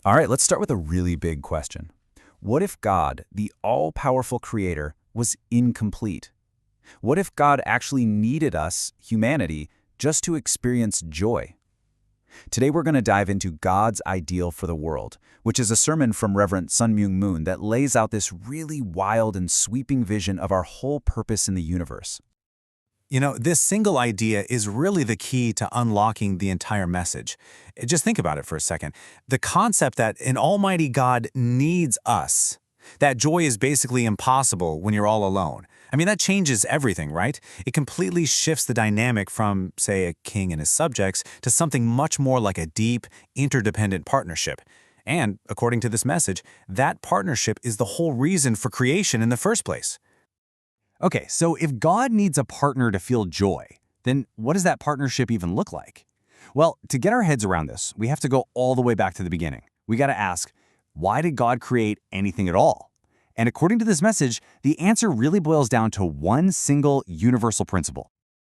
All right, let's start with a really big question. What if God, the all-powerful creator, was incomplete? What if God actually needed us, humanity, just to experience joy? Today we're going to dive into God's ideal for the world, which is a sermon from Reverend Sun Myung Moon that lays out this really wild and sweeping vision of our whole purpose in the universe. This single idea is really the key to unlocking the entire message. Just think about it for a second. The concept that an almighty God needs us, that joy is basically impossible when you're all alone. That changes everything, right? It completely shifts the dynamic from, say, a king and his subjects to something much more like a deep, interdependent partnership. And, according to this message, that partnership is the whole reason for creation in the first place. Okay, so if God needs a partner to feel joy, then what does that partnership even look like? Well, to get our heads around this, we have to go all the way back to the beginning. We got to ask, why did God create anything at all? And according to this message, the answer really boils down to one single universal principle.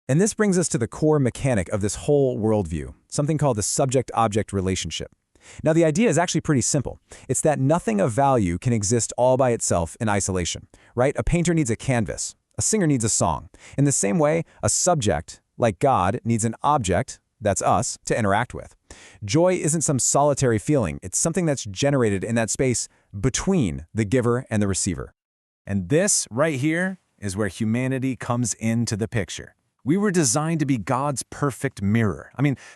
And this brings us to the core mechanic of this whole worldview, something called the subject-object relationship. Now, the idea is actually pretty simple. It's that nothing of value can exist all by itself in isolation, right? A painter needs a canvas. A singer needs a song. In the same way, a subject, like God, needs an object, that's us, to interact with. Joy isn't some solitary feeling. It's something that's generated in that space between the giver and the receiver. And this, right here, is where humanity comes into the picture. We were designed to be God's perfect mirror.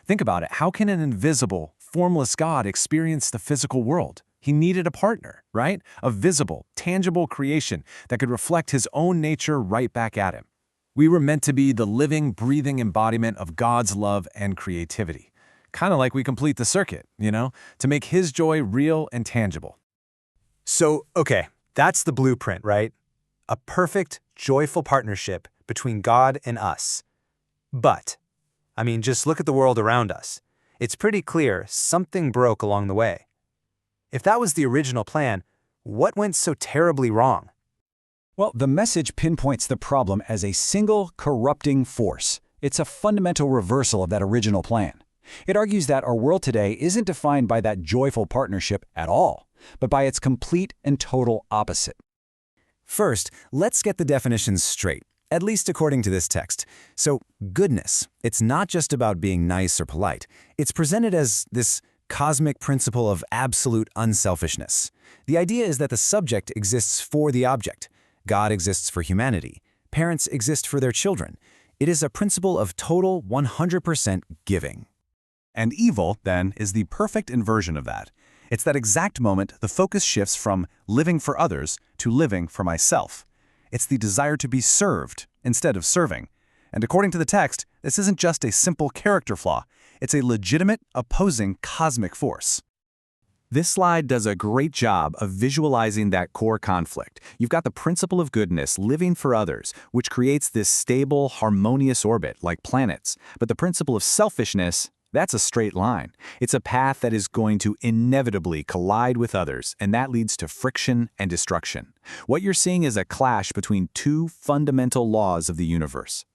Think about it. How can an invisible, formless God experience the physical world? He needed a partner, right? A visible, tangible creation that could reflect his own nature right back at him. We were meant to be the living, breathing embodiment of God's love and creativity. Kind of like we complete the circuit, to make his joy real and tangible. So, okay, that's the blueprint, right? A perfect, joyful partnership between God and us. But, just look at the world around us. It's pretty clear something broke along the way. If that was the original plan, what went so terribly wrong? Well, the message pinpoints the problem as a single corrupting force. It's a fundamental reversal of that original plan. It argues that our world today isn't defined by that joyful partnership at all, but by its complete and total opposite. First, let's get the definitions straight, at least according to this text. So, goodness, it's not just about being nice or polite. It's presented as this cosmic principle of absolute unselfishness. The idea is that the subject exists for the object. God exists for humanity. Parents exist for their children. It is a principle of total 100% giving. And evil, then, is the perfect inversion of that. It's that exact moment the focus shifts from living for others to living for myself. It's the desire to be served instead of serving. And according to the text, this isn't just a simple character flaw. It's a legitimate, opposing cosmic force. This slide does a great job of visualizing that core conflict. You've got the principle of goodness living for others, which creates this stable, harmonious orbit like planets. But the principle of selfishness, that's a straight line. It's a path that is going to inevitably collide with others, and that leads to friction and destruction. What you're seeing is a clash between two fundamental laws of the universe.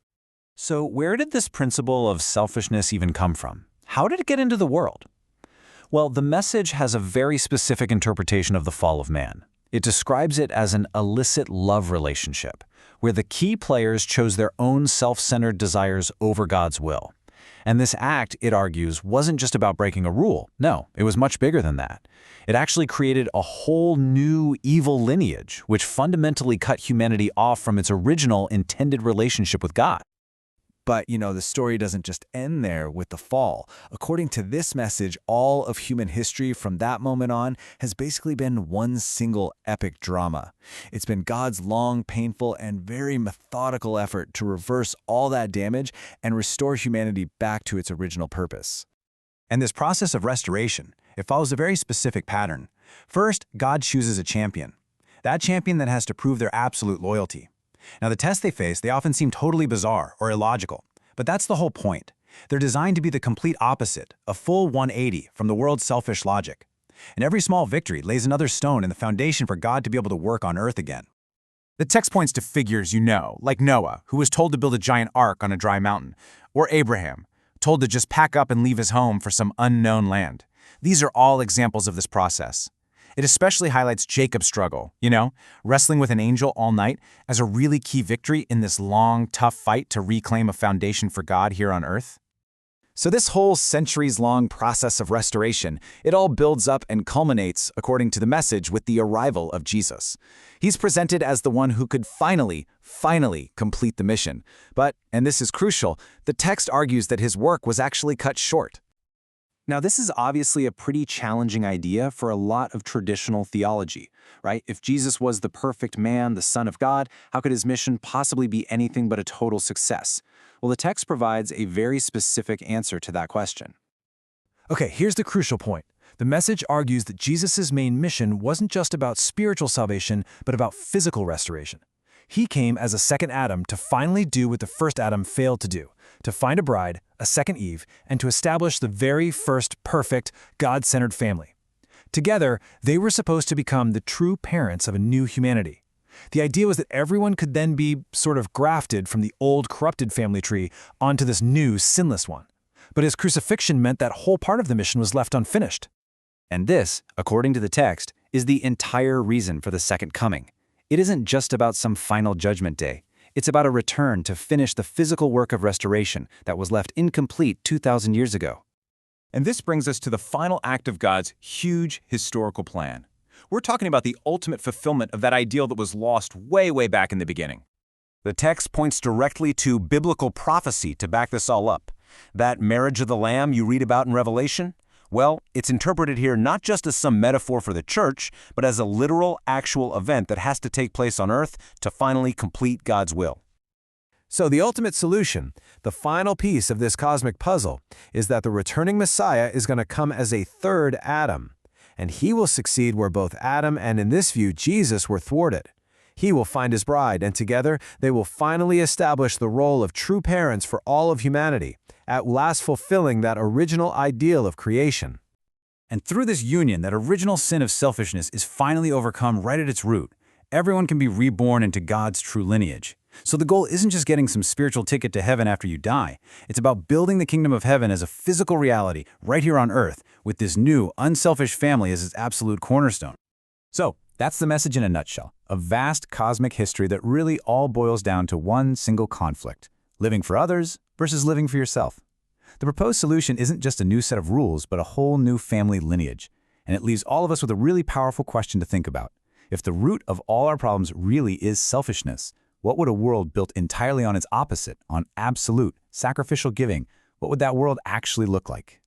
So where did this principle of selfishness even come from? How did it get into the world? Well, the message has a very specific interpretation of the fall of man. It describes it as an illicit love relationship, where the key players chose their own self-centered desires over God's will. And this act, it argues, wasn't just about breaking a rule. No, it was much bigger than that. It actually created a whole new evil lineage, which fundamentally cut humanity off from its original intended relationship with God. But, the story doesn't just end there with the fall. According to this message, all of human history from that moment on has basically been one single epic drama. It's been God's long, painful, and very methodical effort to reverse all that damage and restore humanity back to its original purpose. And this process of restoration, it follows a very specific pattern. First, God chooses a champion. That champion that has to prove their absolute loyalty. Now, the tests they face, they often seem totally bizarre or illogical, but that's the whole point. They're designed to be the complete opposite, a full 180 from the world's selfish logic. And every small victory lays another stone in the foundation for God to be able to work on earth again. The text points to figures like Noah, who was told to build a giant ark on a dry mountain, or Abraham, told to just pack up and leave his home for some unknown land. These are all examples of this process. It especially highlights Jacob's struggle, wrestling with an angel all night as a really key victory in this long, tough fight to reclaim a foundation for God here on earth. So this whole centuries-long process of restoration, it all builds up and culminates, according to the message, with the arrival of Jesus. He's presented as the one who could finally complete the mission. But, and this is crucial, the text argues that his work was actually cut short. Now, this is obviously a pretty challenging idea for a lot of traditional theology, right? If Jesus was the perfect man, the Son of God, how could his mission possibly be anything but a total success? Well, the text provides a very specific answer to that question. Okay, here's the crucial point. The message argues that Jesus' main mission wasn't just about spiritual salvation, but about physical restoration. He came as a second Adam to finally do what the first Adam failed to do, to find a bride, a second Eve, and to establish the very first perfect, God-centered family. Together, they were supposed to become the true parents of a new humanity. The idea was that everyone could then be sort of grafted from the old corrupted family tree onto this new sinless one. But his crucifixion meant that whole part of the mission was left unfinished. And this, according to the text, is the entire reason for the second coming. It isn't just about some final judgment day. It's about a return to finish the physical work of restoration that was left incomplete 2,000 years ago. And this brings us to the final act of God's huge historical plan. We're talking about the ultimate fulfillment of that ideal that was lost way back in the beginning. The text points directly to biblical prophecy to back this all up. That marriage of the Lamb you read about in Revelation, well, it's interpreted here not just as some metaphor for the church, but as a literal, actual event that has to take place on earth to finally complete God's will. So the ultimate solution, the final piece of this cosmic puzzle, is that the returning Messiah is going to come as a third Adam, and he will succeed where both Adam and, in this view, Jesus were thwarted. He will find his bride, and together they will finally establish the role of true parents for all of humanity, at last fulfilling that original ideal of creation. And through this union, that original sin of selfishness is finally overcome right at its root. Everyone can be reborn into God's true lineage. So the goal isn't just getting some spiritual ticket to heaven after you die. It's about building the kingdom of heaven as a physical reality right here on earth, with this new, unselfish family as its absolute cornerstone. So, that's the message in a nutshell. A vast cosmic history that really all boils down to one single conflict: living for others versus living for yourself. The proposed solution isn't just a new set of rules, but a whole new family lineage. And it leaves all of us with a really powerful question to think about. If the root of all our problems really is selfishness, what would a world built entirely on its opposite, on absolute, sacrificial giving, what would that world actually look like?